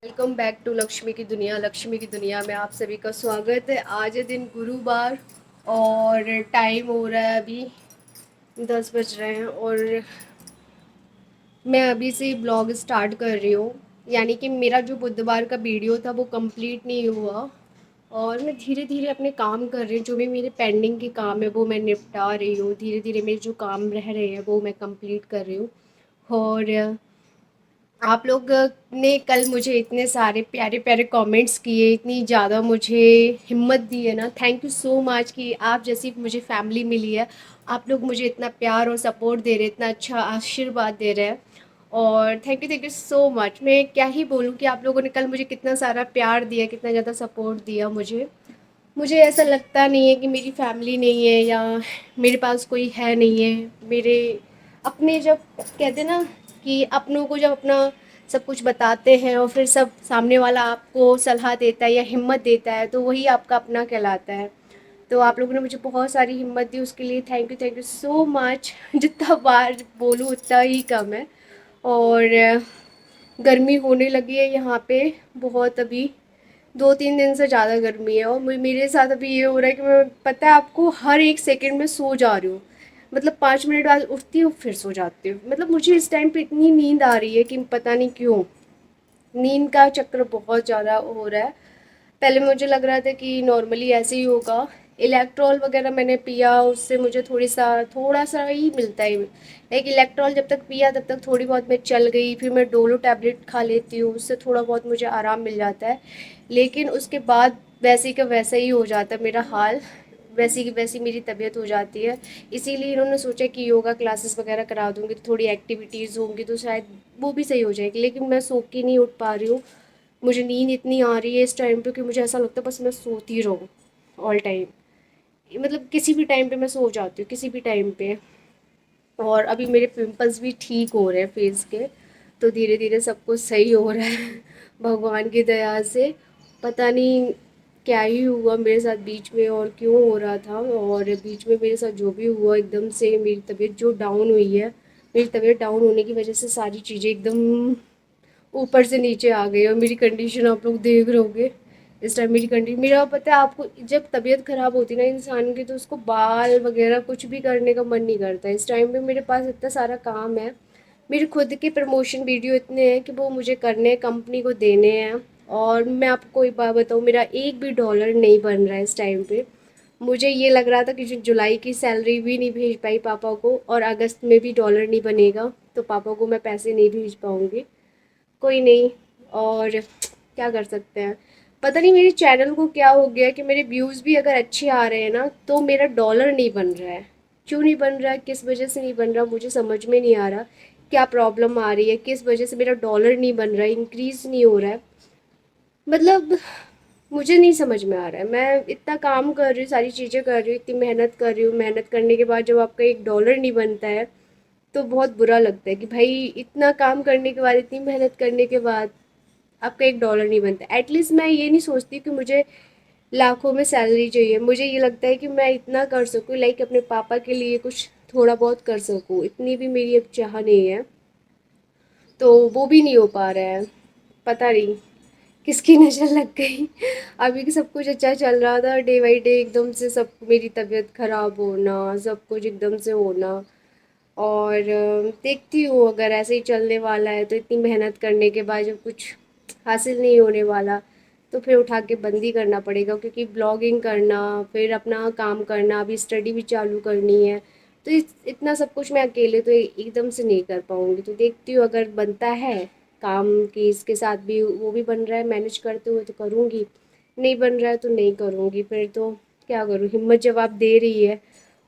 Welcome back to Lakshmi की दुनिया में आप सभी का स्वागत है। आज है दिन गुरुवार और टाइम हो रहा है अभी 10 बज रहे हैं और मैं अभी से ब्लॉग स्टार्ट कर रही हूँ। यानी कि मेरा जो बुधवार का वीडियो था वो कंप्लीट नहीं हुआ और मैं धीरे धीरे अपने काम कर रही हूँ। जो भी मेरे पेंडिंग के काम है वो मैं निपटा रही हूँ। धीरे धीरे मेरे जो काम रह रहे हैं वो मैं कंप्लीट कर रही हूँ। और आप लोग ने कल मुझे इतने सारे प्यारे प्यारे कमेंट्स किए, इतनी ज़्यादा मुझे हिम्मत दी है ना, थैंक यू सो मच कि आप जैसी मुझे फैमिली मिली है। आप लोग मुझे इतना प्यार और सपोर्ट दे रहे हैं, इतना अच्छा आशीर्वाद दे रहे हैं और थैंक यू सो मच। मैं क्या ही बोलूँ कि आप लोगों ने कल मुझे कितना सारा प्यार दिया, कितना ज़्यादा सपोर्ट दिया मुझे ऐसा लगता नहीं है कि मेरी फैमिली नहीं है या मेरे पास कोई है नहीं है। मेरे अपने जब कहते ना कि अपनों को जब अपना सब कुछ बताते हैं और फिर सब सामने वाला आपको सलाह देता है या हिम्मत देता है, तो वही आपका अपना कहलाता है। तो आप लोगों ने मुझे बहुत सारी हिम्मत दी, उसके लिए थैंक यू सो मच। जितना बार बोलूँ उतना ही कम है। और गर्मी होने लगी है यहाँ पे बहुत, अभी 2-3 दिन से ज़्यादा गर्मी है। और मेरे साथ अभी ये हो रहा है कि मैं, पता है आपको, हर एक सेकंड में सो जा रही हूँ। मतलब 5 मिनट बाद उठती हूँ फिर सो जाती हूँ। मतलब मुझे इस टाइम पे इतनी नींद आ रही है कि पता नहीं क्यों, नींद का चक्र बहुत ज़्यादा हो रहा है। पहले मुझे लग रहा था कि नॉर्मली ऐसे ही होगा। इलेक्ट्रॉल वगैरह मैंने पिया, उससे मुझे थोड़ा सा ही मिलता है। लाइक इलेक्ट्रॉल जब तक पिया तब तक थोड़ी बहुत मैं चल गई, फिर मैं डोलो टैबलेट खा लेती हूँ, उससे थोड़ा बहुत मुझे आराम मिल जाता है। लेकिन उसके बाद वैसे का वैसा ही हो जाता है मेरा हाल, वैसी की वैसी मेरी तबीयत हो जाती है। इसीलिए इन्होंने सोचा कि योगा क्लासेस वगैरह करा दूँगी तो थोड़ी एक्टिविटीज़ होंगी तो शायद वो भी सही हो जाएगी। लेकिन मैं सो के नहीं उठ पा रही हूँ। मुझे नींद इतनी आ रही है इस टाइम पे कि मुझे ऐसा लगता है बस मैं सोती रहूँ ऑल टाइम। मतलब किसी भी टाइम पे मैं सो जाती हूँ, किसी भी टाइम पे। और अभी मेरे पिंपल्स भी ठीक हो रहे हैं फेस के, तो धीरे धीरे सब कुछ सही हो रहा है भगवान की दया से। पता नहीं क्या ही हुआ मेरे साथ बीच में और क्यों हो रहा था। और बीच में मेरे साथ जो भी हुआ, एकदम से मेरी तबीयत जो डाउन हुई है, मेरी तबीयत डाउन होने की वजह से सारी चीज़ें एकदम ऊपर से नीचे आ गई। और मेरी कंडीशन आप लोग देख रहे होगे इस टाइम। मेरी कंडीशन, मेरा पता है आपको, जब तबीयत ख़राब होती है ना इंसान की, तो उसको बाल वगैरह कुछ भी करने का मन नहीं करता। इस टाइम पे मेरे पास इतना सारा काम है, मेरे खुद के प्रमोशन वीडियो इतने हैं कि वो मुझे करने हैं, कंपनी को देने हैं। और मैं आपको एक बात बताऊँ, मेरा एक भी डॉलर नहीं बन रहा है इस टाइम पे। मुझे ये लग रहा था कि जो जुलाई की सैलरी भी नहीं भेज पाई पापा को, और अगस्त में भी डॉलर नहीं बनेगा तो पापा को मैं पैसे नहीं भेज पाऊँगी। कोई नहीं। और क्या कर सकते हैं। पता नहीं मेरे चैनल को क्या हो गया कि मेरे व्यूज़ भी अगर अच्छे आ रहे हैं ना, तो मेरा डॉलर नहीं बन रहा है। क्यों नहीं बन रहा है, किस वजह से नहीं बन रहा, मुझे समझ में नहीं आ रहा। क्या प्रॉब्लम आ रही है, किस वजह से मेरा डॉलर नहीं बन रहा है, इंक्रीज़ नहीं हो रहा है। मतलब मुझे नहीं समझ में आ रहा है। मैं इतना काम कर रही हूँ, सारी चीज़ें कर रही हूँ, इतनी मेहनत कर रही हूँ, मेहनत करने के बाद जब आपका एक डॉलर नहीं बनता है तो बहुत बुरा लगता है कि भाई इतना काम करने के बाद, इतनी मेहनत करने के बाद आपका एक डॉलर नहीं बनता। एटलीस्ट मैं ये नहीं सोचती कि मुझे लाखों में सैलरी चाहिए। मुझे ये लगता है कि मैं इतना कर सकूँ, लाइक अपने पापा के लिए कुछ थोड़ा बहुत कर सकूँ, इतनी भी मेरी अब चाह नहीं है। तो वो भी नहीं हो पा रहा है। पता नहीं किसकी नज़र लग गई। अभी कि सब कुछ अच्छा चल रहा था, डे बाई डे एकदम से सब, मेरी तबीयत ख़राब होना, सब कुछ एकदम से होना। और देखती हूँ अगर ऐसे ही चलने वाला है तो इतनी मेहनत करने के बाद जब कुछ हासिल नहीं होने वाला तो फिर उठा के बंद ही करना पड़ेगा। क्योंकि ब्लॉगिंग करना, फिर अपना काम करना, अभी स्टडी भी चालू करनी है, तो इतना सब कुछ मैं अकेले तो एकदम से नहीं कर पाऊँगी। तो देखती हूँ अगर बनता है काम की इसके साथ भी, वो भी बन रहा है मैनेज करते हुए तो करूँगी, नहीं बन रहा है तो नहीं करूँगी। फिर तो क्या करूँ, हिम्मत जवाब दे रही है।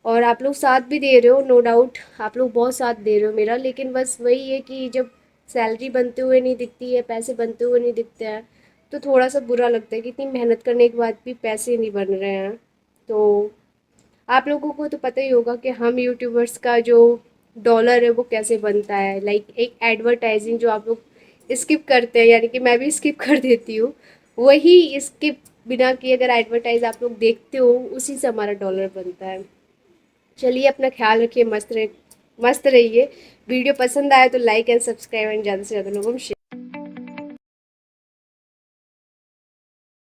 और आप लोग साथ भी दे रहे हो, नो डाउट आप लोग बहुत साथ दे रहे हो मेरा। लेकिन बस वही है कि जब सैलरी बनते हुए नहीं दिखती है, पैसे बनते हुए नहीं दिखते हैं, तो थोड़ा सा बुरा लगता है कि इतनी मेहनत करने के बाद भी पैसे नहीं बन रहे हैं। तो आप लोगों को तो पता ही होगा कि हम यूट्यूबर्स का जो डॉलर है वो कैसे बनता है। लाइक एक एडवर्टाइजिंग जो आप लोग स्किप करते हैं, यानी कि मैं भी स्किप कर देती हूँ, वही स्किप बिना किए अगर एडवर्टाइज आप लोग देखते हो, उसी से हमारा डॉलर बनता है। चलिए अपना ख्याल रखिए, मस्त रहिए। वीडियो पसंद आए तो लाइक एंड सब्सक्राइब एंड ज़्यादा से ज़्यादा लोगों में शेयर